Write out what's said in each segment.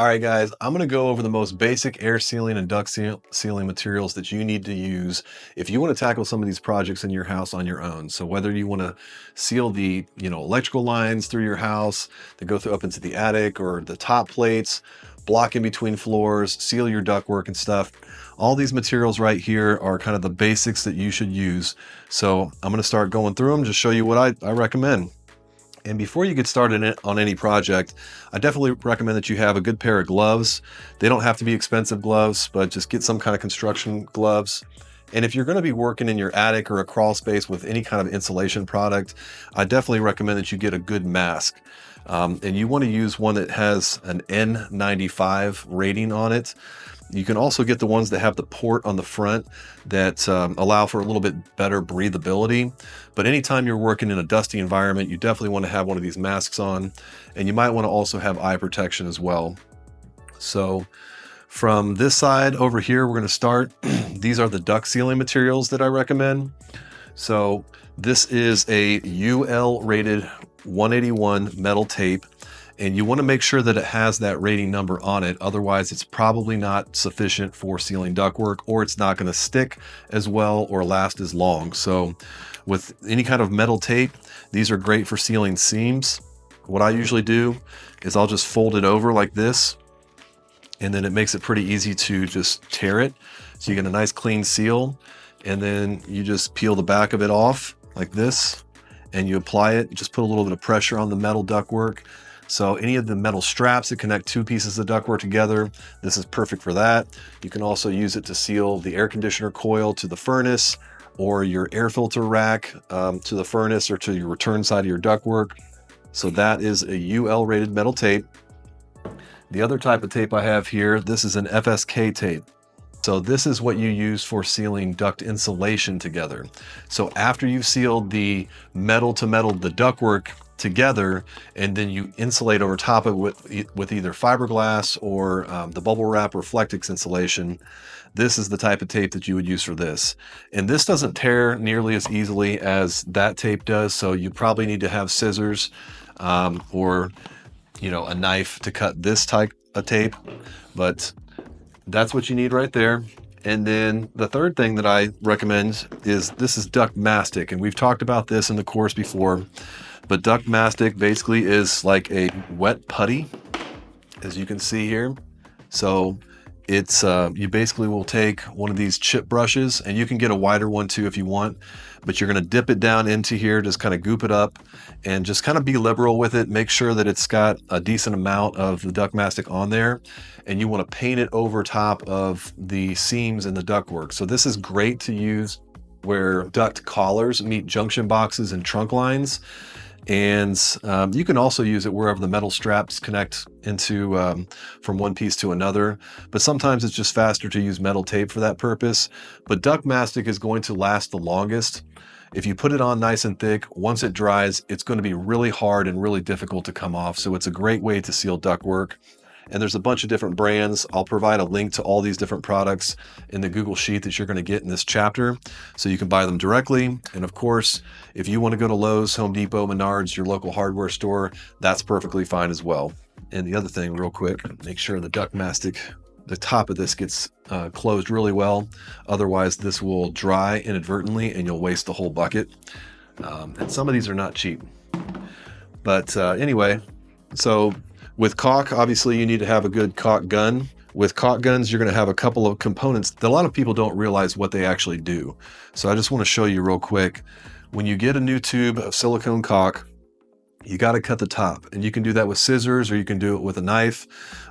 All right, guys, I'm going to go over the most basic air sealing and duct sealing materials that you need to use if you want to tackle some of these projects in your house on your own. So whether you want to seal the, electrical lines through your house that go through up into the attic, or the top plates, block in between floors, seal your ductwork and stuff. All these materials right here are kind of the basics that you should use. So I'm going to start going through them, just show you what I recommend. And before you get started on any project, I definitely recommend that you have a good pair of gloves. They don't have to be expensive gloves, but just get some kind of construction gloves. And if you're going to be working in your attic or a crawl space with any kind of insulation product, I definitely recommend that you get a good mask. And you want to use one that has an N95 rating on it. You can also get the ones that have the port on the front that allow for a little bit better breathability. But anytime you're working in a dusty environment, you definitely want to have one of these masks on, and you might want to also have eye protection as well. So from this side over here, we're going to start. These are the duct sealing materials that I recommend. So this is a UL rated 181 metal tape. And you want to make sure that it has that rating number on it. Otherwise, it's probably not sufficient for sealing ductwork, or it's not going to stick as well or last as long. So with any kind of metal tape, these are great for sealing seams. What I usually do is I'll just fold it over like this, and then it makes it pretty easy to just tear it. So you get a nice clean seal, and then you just peel the back of it off like this, and you apply it. You just put a little bit of pressure on the metal ductwork. So any of the metal straps that connect two pieces of ductwork together, this is perfect for that. You can also use it to seal the air conditioner coil to the furnace, or your air filter rack to the furnace, or to your return side of your ductwork. So that is a UL rated metal tape. The other type of tape I have here, this is an FSK tape. So this is what you use for sealing duct insulation together. So after you've sealed the metal to metal, the ductwork together, and then you insulate over top of it with either fiberglass or the bubble wrap or Flectix insulation, this is the type of tape that you would use for this. And this doesn't tear nearly as easily as that tape does, so you probably need to have scissors or a knife to cut this type of tape, but that's what you need right there. And then the third thing that I recommend is this is duct mastic, and we've talked about this in the course before. But duct mastic basically is like a wet putty, as you can see here. So it's you basically will take one of these chip brushes, and you can get a wider one too if you want, but you're going to dip it down into here, just kind of goop it up, and just kind of be liberal with it. Make sure that it's got a decent amount of the duct mastic on there, and you want to paint it over top of the seams in the ductwork. So this is great to use where duct collars meet junction boxes and trunk lines. And you can also use it wherever the metal straps connect into from one piece to another, but sometimes it's just faster to use metal tape for that purpose. But duct mastic is going to last the longest. If you put it on nice and thick, once it dries, it's going to be really hard and really difficult to come off. So it's a great way to seal ductwork. And there's a bunch of different brands. I'll provide a link to all these different products in the Google Sheet that you're going to get in this chapter, so you can buy them directly. And of course, if you want to go to Lowe's, Home Depot, Menards, your local hardware store, that's perfectly fine as well. And the other thing, real quick, make sure the duct mastic, the top of this gets closed really well. Otherwise, this will dry inadvertently and you'll waste the whole bucket. And some of these are not cheap. But anyway, so with caulk, obviously you need to have a good caulk gun. With caulk guns, you're going to have a couple of components that a lot of people don't realize what they actually do. So I just want to show you real quick. When you get a new tube of silicone caulk, you got to cut the top, and you can do that with scissors or you can do it with a knife.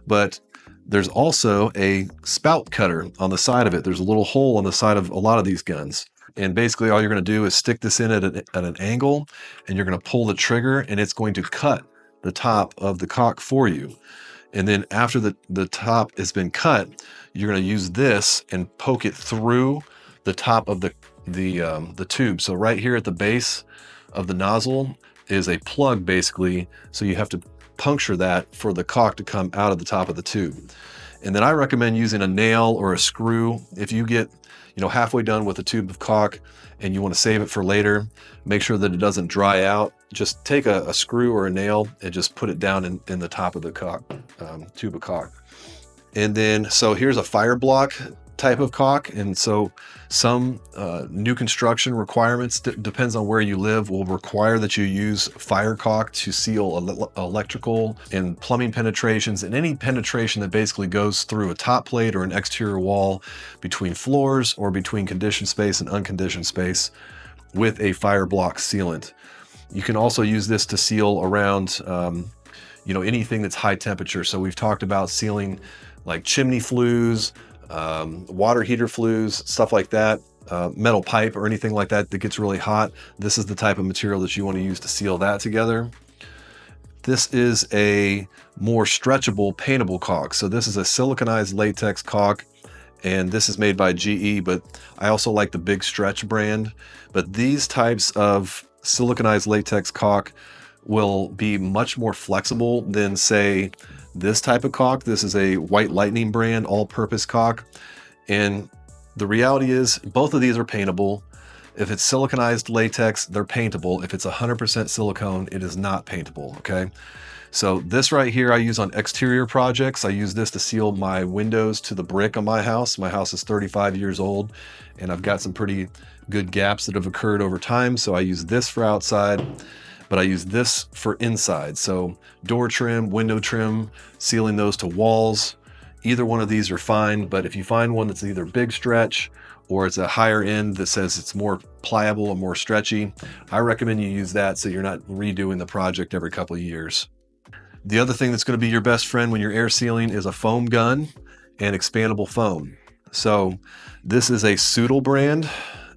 But there's also a spout cutter on the side of it. There's a little hole on the side of a lot of these guns. And basically all you're going to do is stick this in at an angle, and you're going to pull the trigger, and it's going to cut the top of the caulk for you. And then after the top has been cut, you're going to use this and poke it through the top of the tube. So right here at the base of the nozzle is a plug, basically. So you have to puncture that for the caulk to come out of the top of the tube. And then I recommend using a nail or a screw. If you get, halfway done with a tube of caulk and you want to save it for later, make sure that it doesn't dry out. Just take a screw or a nail and just put it down in the top of the caulk, tube of caulk. And then, so here's a fire block type of caulk. And so some new construction requirements, depends on where you live, will require that you use fire caulk to seal electrical and plumbing penetrations, and any penetration that basically goes through a top plate or an exterior wall between floors or between conditioned space and unconditioned space with a fire block sealant. You can also use this to seal around anything that's high temperature. So we've talked about sealing like chimney flues, water heater flues, stuff like that, metal pipe or anything like that that gets really hot. This is the type of material that you want to use to seal that together. This is a more stretchable paintable caulk. So this is a siliconized latex caulk, and this is made by GE, but I also like the Big Stretch brand. But these types of siliconized latex caulk will be much more flexible than, say, this type of caulk. This is a White Lightning brand all-purpose caulk, and the reality is both of these are paintable. If it's siliconized latex, they're paintable. If it's 100% silicone, it is not paintable. Okay, so this right here I use on exterior projects. I use this to seal my windows to the brick on my house. My house is 35 years old, and I've got some pretty good gaps that have occurred over time, so I use this for outside. But I use this for inside. So door trim, window trim, sealing those to walls. Either one of these are fine, but if you find one that's either Big Stretch or it's a higher end that says it's more pliable or more stretchy, I recommend you use that so you're not redoing the project every couple of years. The other thing that's going to be your best friend when you're air sealing is a foam gun and expandable foam. So this is a Soodle brand,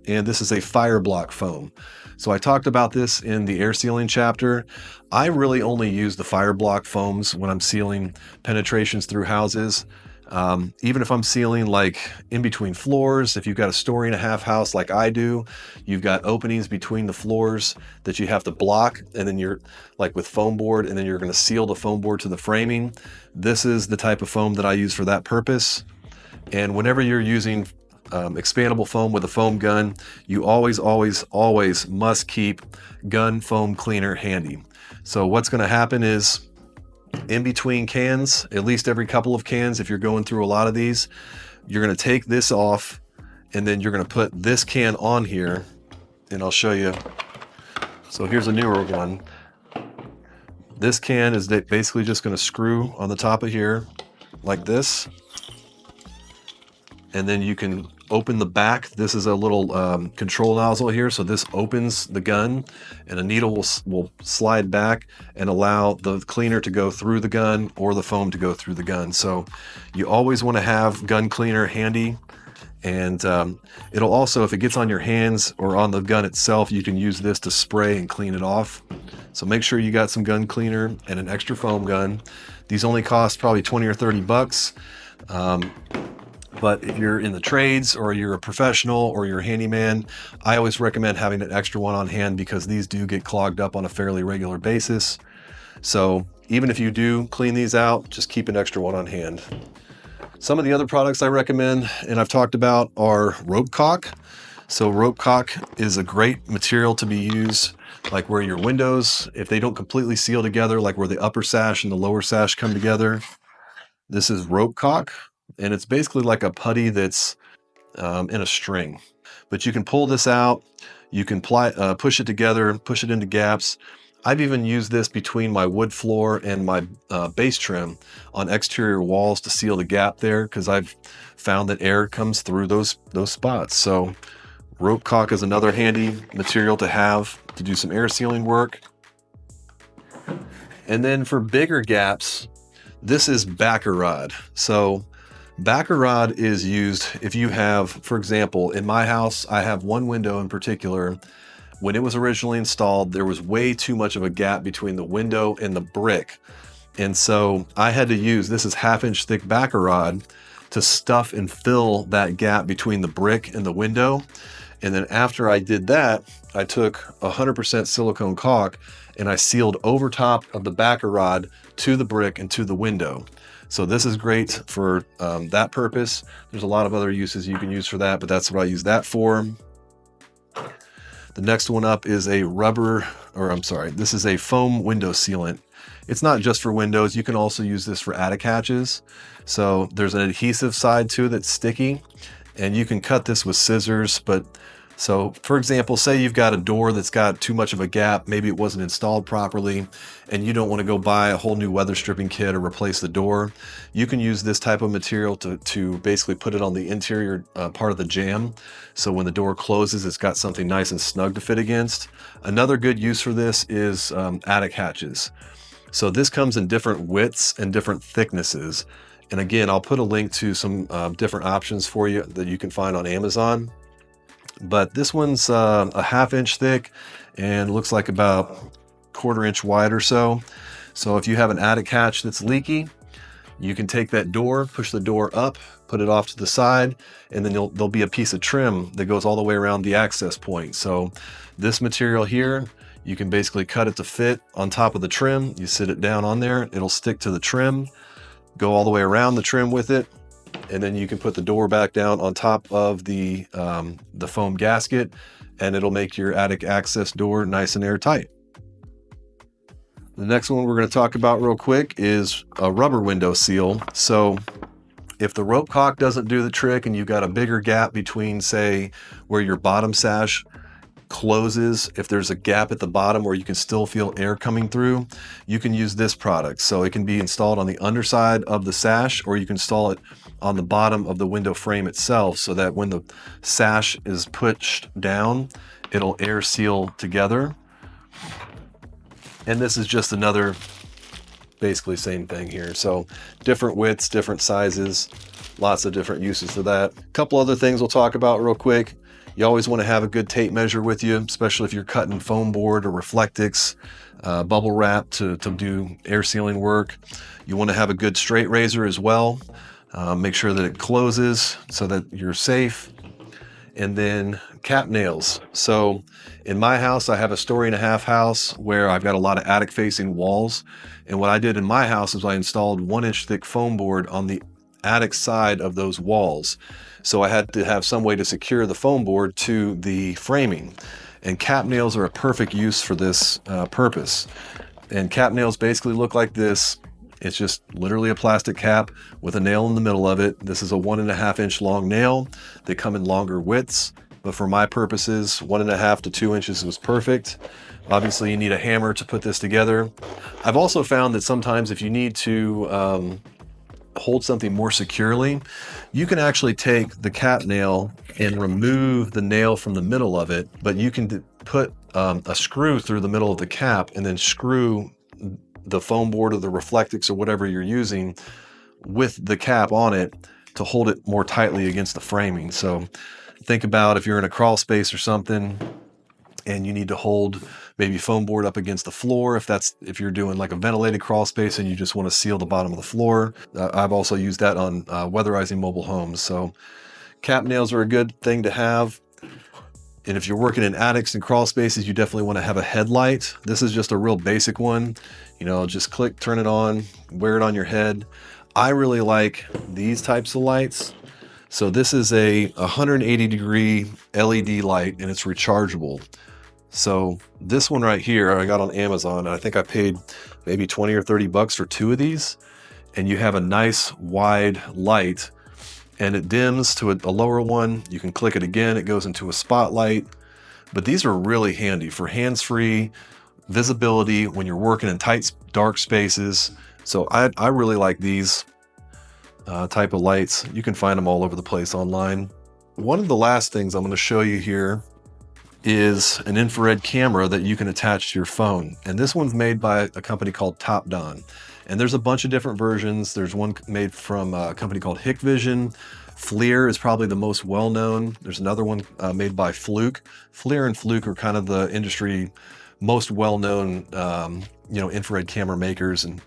and this is a fire block foam. So I talked about this in the air sealing chapter. I really only use the fire block foams when I'm sealing penetrations through houses. Even if I'm sealing like in between floors, if you've got a 1.5-story house like I do, you've got openings between the floors that you have to block, and then you're like with foam board, and then you're going to seal the foam board to the framing. This is the type of foam that I use for that purpose. And whenever you're using expandable foam with a foam gun, you always must keep gun foam cleaner handy. So what's going to happen is, in between cans, at least every couple of cans, if you're going through a lot of these, you're going to take this off, and then you're going to put this can on here, and I'll show you. So here's a newer one. This can is basically just going to screw on the top of here like this, and then you can open the back. This is a little control nozzle here, so this opens the gun, and a needle will slide back and allow the cleaner to go through the gun or the foam to go through the gun. So you always want to have gun cleaner handy, and it'll also, if it gets on your hands or on the gun itself, you can use this to spray and clean it off. So make sure you got some gun cleaner and an extra foam gun. These only cost probably 20 or 30 bucks. But if you're in the trades or you're a professional or you're a handyman, I always recommend having an extra one on hand, because these do get clogged up on a fairly regular basis. So even if you do clean these out, just keep an extra one on hand. Some of the other products I recommend, and I've talked about, are rope caulk. So rope caulk is a great material to be used like where your windows, if they don't completely seal together, like where the upper sash and the lower sash come together. This is rope caulk, and it's basically like a putty that's in a string. But you can pull this out, you can push it together, push it into gaps. I've even used this between my wood floor and my base trim on exterior walls to seal the gap there, because I've found that air comes through those spots. So rope caulk is another handy material to have to do some air sealing work. And then for bigger gaps, this is backer rod. So backer rod is used if you have, for example, in my house, I have one window in particular. When it was originally installed, there was way too much of a gap between the window and the brick. And so I had to use, this is 1/2-inch thick backer rod, to stuff and fill that gap between the brick and the window. And then after I did that, I took 100% silicone caulk and I sealed over top of the backer rod to the brick and to the window. So this is great for that purpose. There's a lot of other uses you can use for that, but that's what I use that for. The next one up is a this is a foam window sealant. It's not just for windows. You can also use this for attic hatches. So there's an adhesive side to it that's sticky, and you can cut this with scissors. But so for example, say you've got a door that's got too much of a gap, maybe it wasn't installed properly, and you don't want to go buy a whole new weather stripping kit or replace the door. You can use this type of material to basically put it on the interior part of the jamb. So when the door closes, it's got something nice and snug to fit against. Another good use for this is attic hatches. So this comes in different widths and different thicknesses. And again, I'll put a link to some different options for you that you can find on Amazon. But this one's a 1/2 inch thick and looks like about 1/4 inch wide or so. So if you have an attic hatch that's leaky, you can take that door, push the door up, put it off to the side, and then there'll be a piece of trim that goes all the way around the access point. So this material here, you can basically cut it to fit on top of the trim. You sit it down on there, it'll stick to the trim, go all the way around the trim with it, and then you can put the door back down on top of the foam gasket, and it'll make your attic access door nice and airtight. The next one we're going to talk about real quick is a rubber window seal. So if the rope caulk doesn't do the trick and you've got a bigger gap between, say, where your bottom sash closes, if there's a gap at the bottom where you can still feel air coming through, you can use this product. So it can be installed on the underside of the sash, or you can install it on the bottom of the window frame itself, so that when the sash is pushed down, it'll air seal together. And this is just another, basically same thing here. So different widths, different sizes, lots of different uses for that. A couple other things we'll talk about real quick. You always want to have a good tape measure with you, especially if you're cutting foam board or Reflectix, bubble wrap to do air sealing work. You want to have a good straight razor as well. Make sure that it closes so that you're safe. And then cap nails. So in my house, I have a 1.5-story house where I've got a lot of attic facing walls. And what I did in my house is I installed 1-inch thick foam board on the attic side of those walls. So I had to have some way to secure the foam board to the framing. And cap nails are a perfect use for this purpose. And cap nails basically look like this. It's just literally a plastic cap with a nail in the middle of it. This is a 1.5 inch long nail. They come in longer widths, but for my purposes, 1.5 to 2 inches was perfect. Obviously you need a hammer to put this together. I've also found that sometimes if you need to hold something more securely, you can actually take the cap nail and remove the nail from the middle of it, but you can put a screw through the middle of the cap and then screw the foam board or the Reflectix or whatever you're using with the cap on it to hold it more tightly against the framing. So think about if you're in a crawl space or something and you need to hold maybe foam board up against the floor, if you're doing like a ventilated crawl space and you just want to seal the bottom of the floor. I've also used that on weatherizing mobile homes. So cap nails are a good thing to have. And if you're working in attics and crawl spaces, you definitely want to have a headlight. This is just a real basic one. You know, just click, turn it on, wear it on your head. I really like these types of lights. So this is a 180-degree LED light and it's rechargeable. So this one right here, I got on Amazon, and I think I paid maybe 20 or 30 bucks for 2 of these. And you have a nice wide light, and it dims to a lower one. You can click it again, it goes into a spotlight. But these are really handy for hands-free visibility when you're working in tight, dark spaces. So I really like these type of lights. You can find them all over the place online. One of the last things I'm going to show you here is an infrared camera that you can attach to your phone. And this one's made by a company called Top Don. And there's a bunch of different versions. There's one made from a company called Hikvision. FLIR is probably the most well-known. There's another one made by Fluke. FLIR and Fluke are kind of the industry most well-known, infrared camera makers. And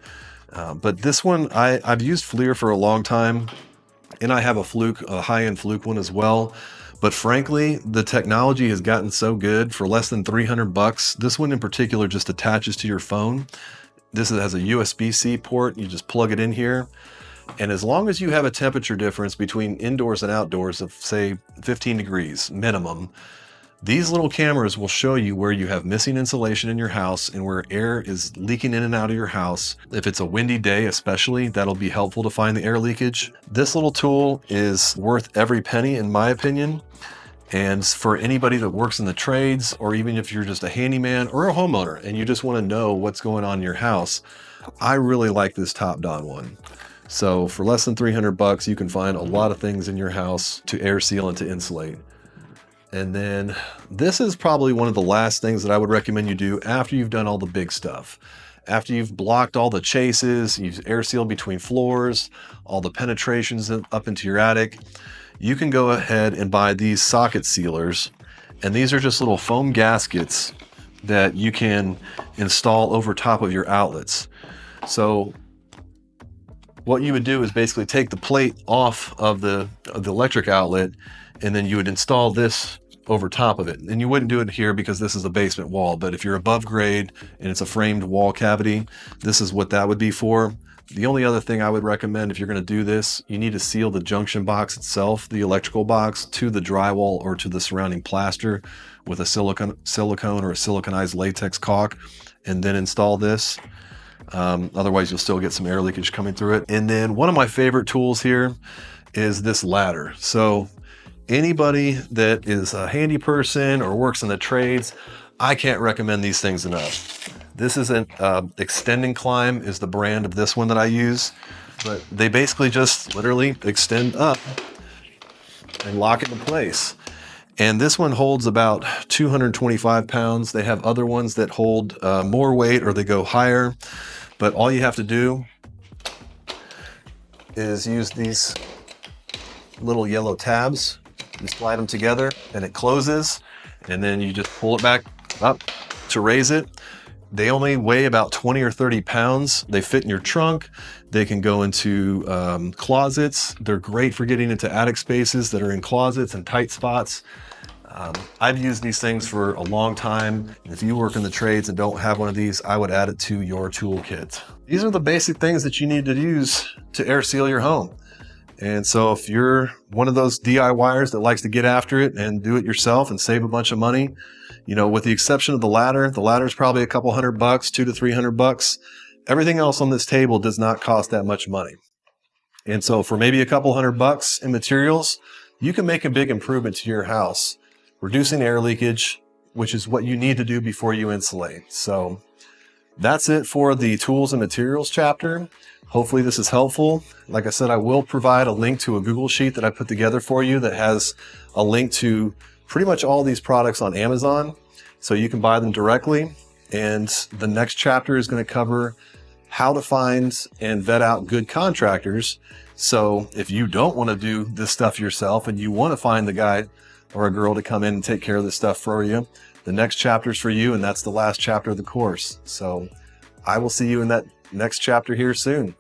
but this one, I've used FLIR for a long time, and I have a high-end Fluke one as well. But frankly, the technology has gotten so good for less than 300 bucks. This one in particular just attaches to your phone. This has a USB-C port. You just plug it in here. And as long as you have a temperature difference between indoors and outdoors of say 15 degrees minimum, these little cameras will show you where you have missing insulation in your house and where air is leaking in and out of your house. If it's a windy day especially, that'll be helpful to find the air leakage. This little tool is worth every penny in my opinion. And for anybody that works in the trades, or even if you're just a handyman or a homeowner and you just want to know what's going on in your house, I really like this Top Don one. So for less than 300 bucks, you can find a lot of things in your house to air seal and to insulate. And then this is probably one of the last things that I would recommend you do after you've done all the big stuff. After you've blocked all the chases, you've air sealed between floors, all the penetrations up into your attic, you can go ahead and buy these socket sealers. And these are just little foam gaskets that you can install over top of your outlets. So what you would do is basically take the plate off of the electric outlet, and then you would install this over top of it. And you wouldn't do it here because this is a basement wall, but if you're above grade and it's a framed wall cavity, this is what that would be for. The only other thing I would recommend if you're going to do this, you need to seal the junction box itself, the electrical box, to the drywall or to the surrounding plaster with a silicone or a siliconized latex caulk, and then install this. Otherwise you'll still get some air leakage coming through it. And then one of my favorite tools here is this ladder. So anybody that is a handy person or works in the trades, I can't recommend these things enough. This is an Extend and Climb is the brand of this one that I use, but they basically just literally extend up and lock it in place. And this one holds about 225 pounds. They have other ones that hold more weight or they go higher, but all you have to do is use these little yellow tabs. You slide them together and it closes, and then you just pull it back up to raise it. They only weigh about 20 or 30 pounds. They fit in your trunk. They can go into closets. They're great for getting into attic spaces that are in closets and tight spots. I've used these things for a long time. If you work in the trades and don't have one of these, I would add it to your toolkit. These are the basic things that you need to use to air seal your home. And so if you're one of those DIYers that likes to get after it and do it yourself and save a bunch of money, you know, with the exception of the ladder is probably a couple $100, $200 to $300. Everything else on this table does not cost that much money. And so for maybe a couple $100 in materials, you can make a big improvement to your house, reducing air leakage, which is what you need to do before you insulate. So that's it for the tools and materials chapter. Hopefully this is helpful. Like I said, I will provide a link to a Google Sheet that I put together for you that has a link to pretty much all these products on Amazon, so you can buy them directly. And the next chapter is going to cover how to find and vet out good contractors. So if you don't want to do this stuff yourself and you want to find the guy or a girl to come in and take care of this stuff for you, the next chapter is for you, and that's the last chapter of the course. So I will see you in that next chapter here soon.